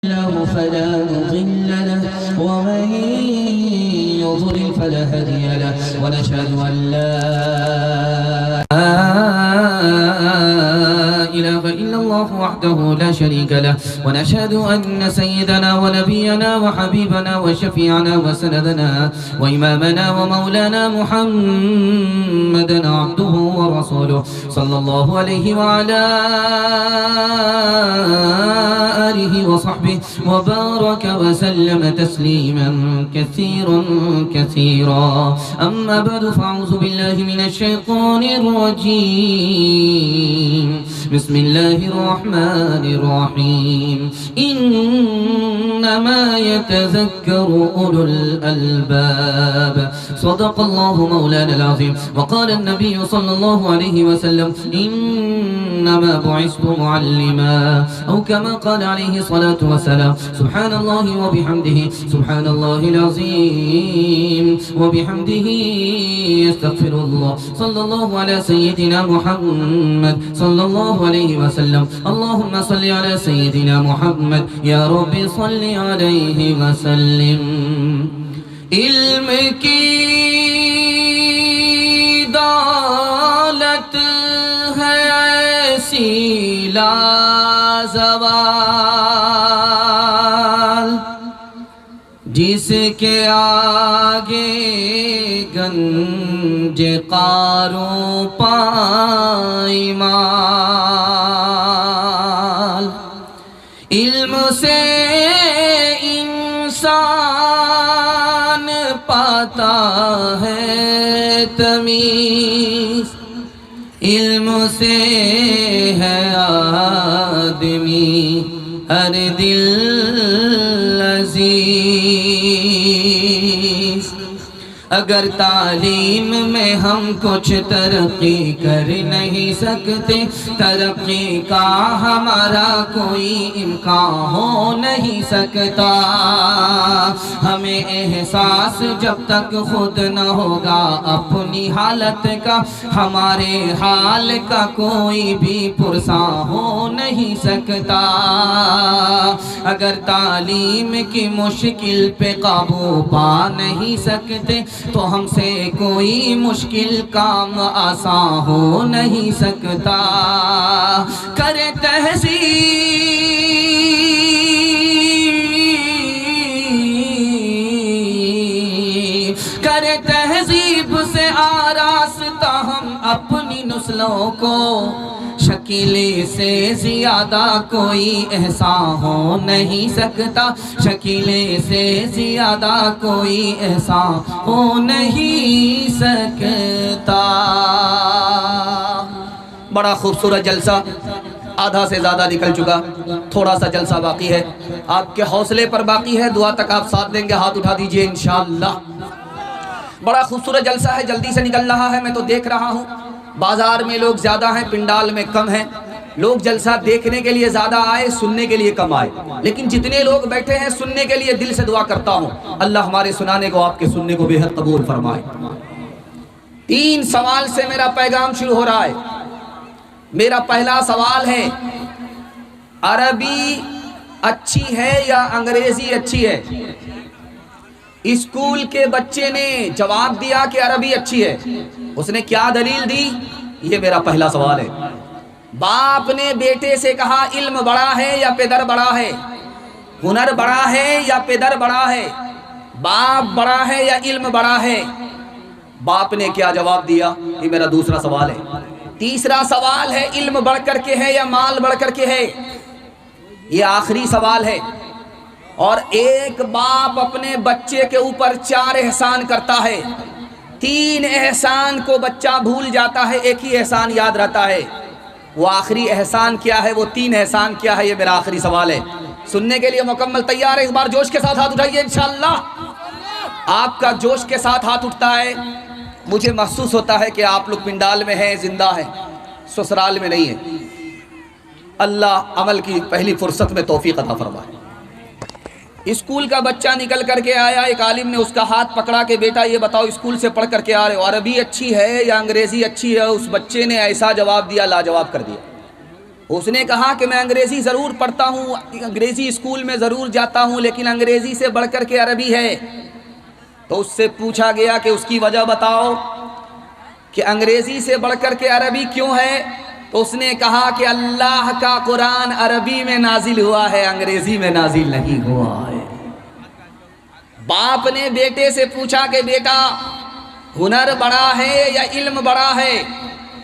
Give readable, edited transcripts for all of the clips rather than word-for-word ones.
له فلا مضل له ومن يضلل فلا هادي له ونشهد أن لا إله إلا الله وحده لا شريك له ونشهد أن سيدنا ونبينا وحبيبنا وشفيعنا وسندنا وإمامنا ومولانا محمدا عبده ورسوله صلى الله عليه وعلى آله وصحبه وبارك وسلم تسليما كثيرا كثيرا. أما بعد فأعوذ بالله من الشيطان الرجيم. بسم الله الرحمن الرحيم. إنما يتذكر أولو الألباب. صدق الله مولانا العظيم. وقال النبي صلى الله عليه وسلم إنما بعثت معلما أو كما قال عليه الصلاة والسلام. سبحان الله وبحمده سبحان الله العظيم وبحمده يستغفر الله. صلى الله على سيدنا محمد صلى الله عليه وسلم. اللهم صل على سيدنا محمد يا رب صل عليه وسلم. علم کی دولت ہے ایسی لازوال جس کے آگے گنج قاروں پائمال. علم سے انسان پاتا ہے تمیز. علم سے ہے آدمی ہر دل عزیز. اگر تعلیم میں ہم کچھ ترقی کر نہیں سکتے ترقی کا ہمارا کوئی امکان ہو نہیں سکتا. ہمیں احساس جب تک خود نہ ہوگا اپنی حالت کا ہمارے حال کا کوئی بھی پرساں ہو نہیں سکتا. اگر تعلیم کی مشکل پہ قابو پا نہیں سکتے تو ہم سے کوئی مشکل کام آسان ہو نہیں سکتا. کرے تہذیب سے آراستہ ہم اپنی نسلوں کو شکیل سے زیادہ کوئی احسان ہو نہیں سکتا. شکیل سے زیادہ کوئی احسان ہو نہیں سکتا. بڑا خوبصورت جلسہ آدھا سے زیادہ نکل چکا. تھوڑا سا جلسہ باقی ہے. آپ کے حوصلے پر باقی ہے. دعا تک آپ ساتھ دیں گے. ہاتھ اٹھا دیجئے انشاءاللہ. بڑا خوبصورت جلسہ ہے. جلدی سے نکل رہا ہے. میں تو دیکھ رہا ہوں بازار میں لوگ زیادہ ہیں پنڈال میں کم ہیں. لوگ جلسہ دیکھنے کے لیے زیادہ آئے سننے کے لیے کم آئے. لیکن جتنے لوگ بیٹھے ہیں سننے کے لیے دل سے دعا کرتا ہوں اللہ ہمارے سنانے کو آپ کے سننے کو بے حد قبول فرمائے. 3 سوال سے میرا پیغام شروع ہو رہا ہے. میرا پہلا سوال ہے عربی اچھی ہے یا انگریزی اچھی ہے؟ اسکول کے بچے نے جواب دیا کہ عربی اچھی ہے. اس نے کیا دلیل دی؟ یہ میرا پہلا سوال ہے. باپ نے بیٹے سے کہا علم بڑا ہے یا پدر بڑا ہے؟ ہنر بڑا ہے یا پدر بڑا ہے؟ باپ بڑا ہے یا علم بڑا ہے؟ باپ نے کیا جواب دیا؟ یہ میرا دوسرا سوال ہے. تیسرا سوال ہے علم بڑھ کر کے ہے یا مال بڑھ کر کے ہے؟ یہ آخری سوال ہے. اور ایک باپ اپنے بچے کے اوپر 4 احسان کرتا ہے. 3 احسان کو بچہ بھول جاتا ہے. ایک ہی احسان یاد رہتا ہے. وہ آخری احسان کیا ہے؟ وہ 3 احسان کیا ہے؟ یہ میرا آخری سوال ہے. سننے کے لیے مکمل تیار ہے؟ اس بار جوش کے ساتھ ہاتھ اٹھائیے انشاءاللہ. آپ کا جوش کے ساتھ ہاتھ اٹھتا ہے. مجھے محسوس ہوتا ہے کہ آپ لوگ پنڈال میں ہیں زندہ ہیں سسرال میں نہیں ہیں. اللہ عمل کی پہلی فرصت میں توفیق عطا فرمائے. اسکول کا بچہ نکل کر کے آیا. ایک عالم نے اس کا ہاتھ پکڑا کہ بیٹا یہ بتاؤ اسکول سے پڑھ کر کے آ رہے ہو عربی اچھی ہے یا انگریزی اچھی ہے؟ اس بچے نے ایسا جواب دیا لاجواب کر دیا. اس نے کہا کہ میں انگریزی ضرور پڑھتا ہوں، انگریزی اسکول میں ضرور جاتا ہوں، لیکن انگریزی سے بڑھ کر کے عربی ہے۔ تو اس سے پوچھا گیا کہ اس کی وجہ بتاؤ کہ انگریزی سے بڑھ کر کے عربی کیوں ہے؟ تو اس نے کہا کہ اللہ کا قرآن عربی میں نازل ہوا ہے، انگریزی میں نازل نہیں ہوا ہے۔ باپ نے بیٹے سے پوچھا کہ بیٹا ہنر بڑا ہے یا علم بڑا ہے؟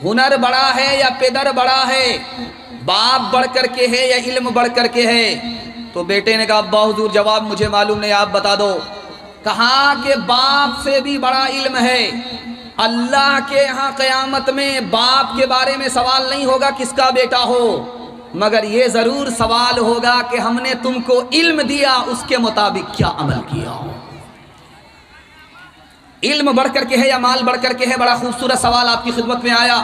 ہنر بڑا ہے یا پدر بڑا ہے؟ باپ بڑھ کر کے ہے یا علم بڑھ کر کے ہے؟ تو بیٹے نے کہا ابا حضور جواب مجھے معلوم نہیں، آپ بتا دو۔ کہا کہ باپ سے بھی بڑا علم ہے۔ اللہ کے ہاں قیامت میں باپ کے بارے میں سوال نہیں ہوگا کس کا بیٹا ہو، مگر یہ ضرور سوال ہوگا کہ ہم نے تم کو علم دیا، اس کے مطابق کیا عمل کیا۔ علم بڑھ کر کے ہے یا مال بڑھ کر کے ہے؟ بڑا خوبصورت سوال آپ کی خدمت میں آیا۔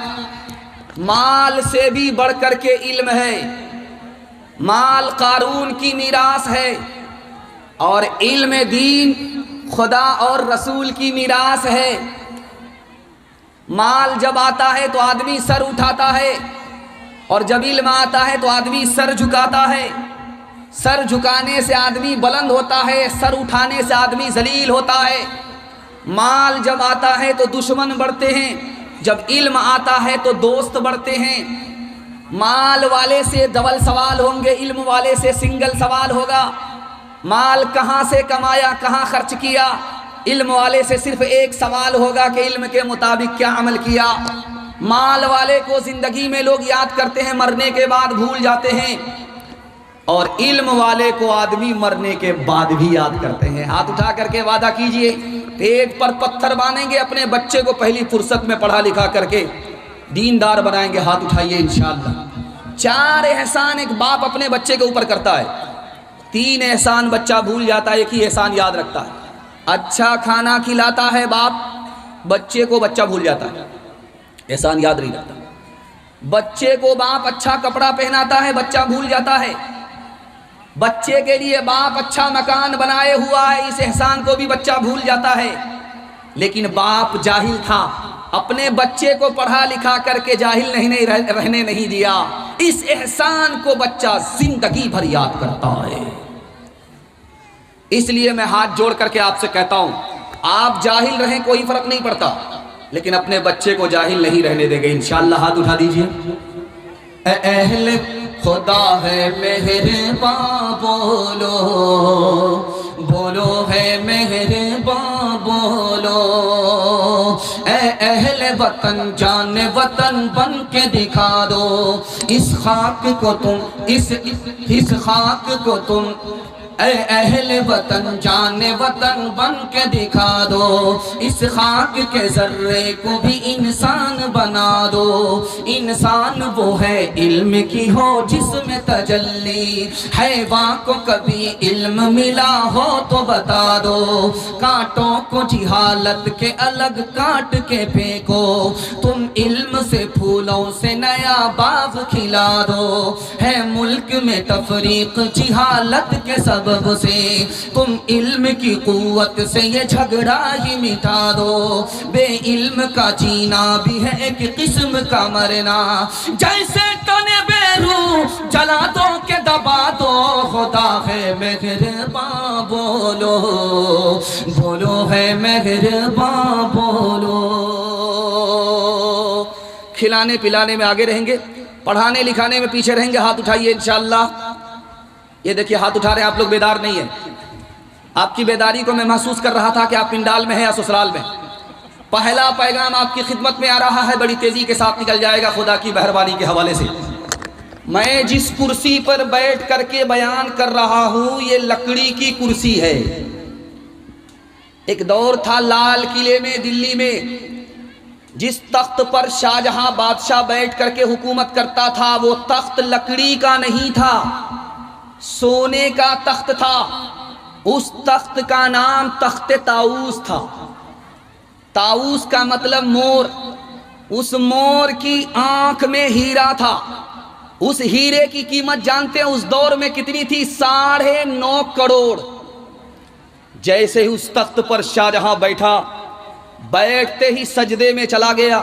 مال سے بھی بڑھ کر کے علم ہے۔ مال قارون کی میراث ہے، اور علم دین خدا اور رسول کی میراث ہے۔ مال جب آتا ہے تو آدمی سر اٹھاتا ہے، اور جب علم آتا ہے تو آدمی سر جھکاتا ہے۔ سر جھکانے سے آدمی بلند ہوتا ہے، سر اٹھانے سے آدمی ذلیل ہوتا ہے۔ مال جب آتا ہے تو دشمن بڑھتے ہیں، جب علم آتا ہے تو دوست بڑھتے ہیں۔ مال والے سے ڈبل سوال ہوں گے، علم والے سے سنگل سوال ہوگا۔ مال کہاں سے کمایا، کہاں خرچ کیا؟ علم والے سے صرف ایک سوال ہوگا کہ علم کے مطابق کیا عمل کیا۔ مال والے کو زندگی میں لوگ یاد کرتے ہیں، مرنے کے بعد بھول جاتے ہیں، اور علم والے کو آدمی مرنے کے بعد بھی یاد کرتے ہیں۔ ہاتھ اٹھا کر کے وعدہ کیجئے، پیٹ پر پتھر باندھیں گے، اپنے بچے کو پہلی فرصت میں پڑھا لکھا کر کے دیندار بنائیں گے۔ ہاتھ اٹھائیے انشاءاللہ۔ 4 احسان ایک باپ اپنے بچے کے اوپر کرتا ہے، 3 احسان بچہ بھول جاتا ہے، ایک ہی احسان یاد رکھتا ہے۔ اچھا کھانا کھلاتا ہے باپ بچے کو، بچہ بھول جاتا ہے، احسان یاد نہیں رہتا۔ بچے کو باپ اچھا کپڑا پہناتا ہے، بچہ بھول جاتا ہے۔ بچے کے لیے باپ اچھا مکان بنائے ہوا ہے، اس احسان کو بھی بچہ بھول جاتا ہے۔ لیکن باپ جاہل تھا، اپنے بچے کو پڑھا لکھا کر کے جاہل نہیں رہنے نہیں دیا۔ اس احسان کو بچہ زندگی بھر یاد کرتا ہے۔ اس لیے میں ہاتھ جوڑ کر کے آپ سے کہتا ہوں، آپ جاہل رہیں کوئی فرق نہیں پڑتا، لیکن اپنے بچے کو جاہل نہیں رہنے دیں گے انشاءاللہ۔ ہاتھ اٹھا دیجئے۔ اے اہل خدا ہے مہرباں بولو، بولو ہے مہرباں بولو۔ اے اہل وطن جان وطن بن کے دکھا دو، اس خاک کو تم اس خاک کو تم۔ اے اہل وطن جان وطن بن کے دکھا دو، اس خاک کے ذرے کو بھی انسان بنا دو۔ انسان وہ ہے علم کی ہو جس میں تجلی، حیوان کو کبھی علم ملا ہو تو بتا دو۔ کانٹوں کو جہالت کے الگ کاٹ کے پھینکو، تم علم سے پھولوں سے نیا باغ کھلا دو۔ ہے ملک میں تفریق جہالت کے سبب سے، تم علم کی قوت سے یہ جھگڑا ہی مٹا دو۔ بے علم کا جینا بھی ہے ایک قسم کا مرنا، جیسے تنے بے روح جلا دو کہ دبا دو۔ خدا ہے مہرباں بولو، بولو ہے مہرباں بولو۔ کھلانے پلانے میں آگے رہیں گے، پڑھانے لکھانے میں پیچھے رہیں گے۔ ہاتھ اٹھائیے انشاءاللہ۔ یہ دیکھیے ہاتھ اٹھا رہے ہیں آپ لوگ، بیدار نہیں ہیں۔ آپ کی بیداری کو میں محسوس کر رہا تھا کہ آپ پنڈال میں ہیں یا سسرال میں۔ پہلا پیغام آپ کی خدمت میں آ رہا ہے، بڑی تیزی کے ساتھ نکل جائے گا خدا کی مہربانی کے حوالے سے۔ میں جس کرسی پر بیٹھ کر کے بیان کر رہا ہوں یہ لکڑی کی کرسی ہے۔ ایک دور تھا لال قلعے میں دلی میں، جس تخت پر شاہجہاں بادشاہ بیٹھ کر کے حکومت کرتا تھا وہ تخت لکڑی کا نہیں تھا، سونے کا تخت تھا۔ اس تخت کا نام تخت طاؤس تھا۔ طاؤس کا مطلب مور۔ اس مور کی آنکھ میں ہیرا تھا۔ اس ہیرے کی قیمت جانتے ہیں اس دور میں کتنی تھی؟ 9.5 کروڑ۔ جیسے ہی اس تخت پر شاہجہاں بیٹھا، بیٹھتے ہی سجدے میں چلا گیا،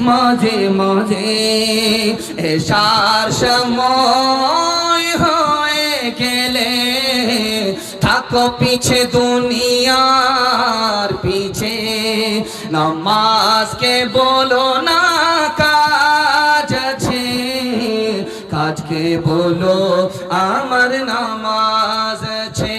মাঝে মাঝে এশার সময় হয়ে গেলে থাকো পিছে দুনিয়ার পিছে নামাজকে বলো না কাজ আছে কাজকে বলো আমার নামাজ আছে